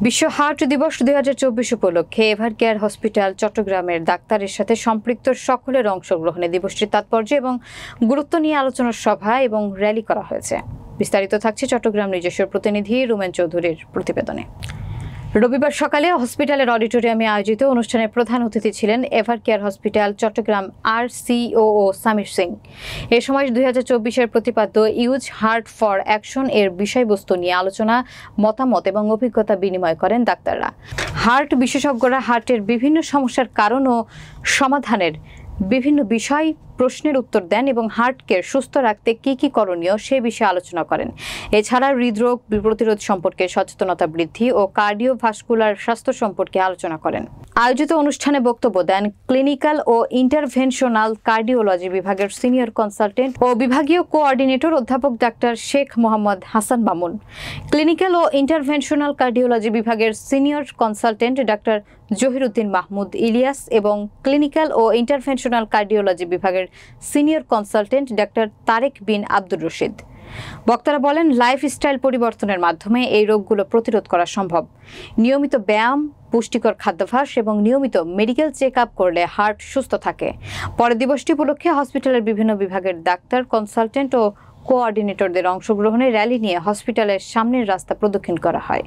বিশ্ব হার্ট দিবস 2024 উপলক্ষে এভার কেয়ার হসপিটাল চট্টগ্রামের ডাক্তারের সাথে সম্পৃক্ত সকলের অংশগ্রহণে দিবসটির তাৎপর্য এবং গুরুত্ব নিয়ে আলোচনা সভা এবং র্যালি করা হয়েছে। বিস্তারিত থাকছে চট্টগ্রাম নিজস্ব প্রতিনিধি রুমেন চৌধুরীর প্রতিবেদনে। রবিবার সকালে হসপিটালের অডিটোরিয়ামে আয়োজিত অনুষ্ঠানে প্রধান অতিথি ছিলেন Evercare hospital Chattogram RCOO Samir Singh. এ সময় 2024-এর প্রতিপাদ্য ইউজ হার্ট ফর অ্যাকশন এর বিষয়বস্তু নিয়ে আলোচনা, মতামত এবং অভিজ্ঞতা বিনিময় করেন ডাক্তাররা। হার্ট বিশেষজ্ঞরা হার্টের বিভিন্ন সমস্যার কারণ ও সমাধানের বিভিন্ন বিষয় প্রশ্নের উত্তর দেন এবং হার্টকে সুস্থ রাখতে কি কি করণীয় সে বিষয়ে আলোচনা করেন। এছাড়া হৃদরোগ প্রতিরোধ সম্পর্কে সচেতনতা বৃদ্ধি ও কার্ডিওভাস্কুলার স্বাস্থ্য সম্পর্কে আলোচনা করেন। আয়োজিত অনুষ্ঠানে বক্তব্য দেন ক্লিনিক্যাল ও ইন্টারভেনশনাল কার্ডিওলজি বিভাগের সিনিয়র কনসালটেন্ট ও বিভাগীয় কোঅর্ডিনেটর অধ্যাপক ডাক্তার শেখ মোহাম্মদ হাসান মামুন, ক্লিনিক্যাল ও ইন্টারভেনশনাল কার্ডিওলজি বিভাগের senior consultant doctor Jahiruddin Mahmud Ilias এবং ক্লিনিক্যাল ও ইন্টারভেনশনাল কার্ডিওলজি বিভাগের senior consultant doctor Tarek Bin Abdur Rashid. বক্তারা বলেন, লাইফস্টাইল পরিবর্তনের মাধ্যমে এই রোগগুলো প্রতিরোধ করা সম্ভব। নিয়মিত ব্যায়াম, পুষ্টিকর খাদ্যাভ্যাস এবং নিয়মিত মেডিকেল চেক আপ করলে হার্ট সুস্থ থাকে। পরে দিবসটি উপলক্ষে হসপিটালের বিভিন্ন বিভাগের ডাক্তার, কনসালটেন্ট ও কোঅর্ডিনেটরদের অংশগ্রহণে র্যালি নিয়ে হসপিটালের সামনের রাস্তা প্রদক্ষিণ করা হয়।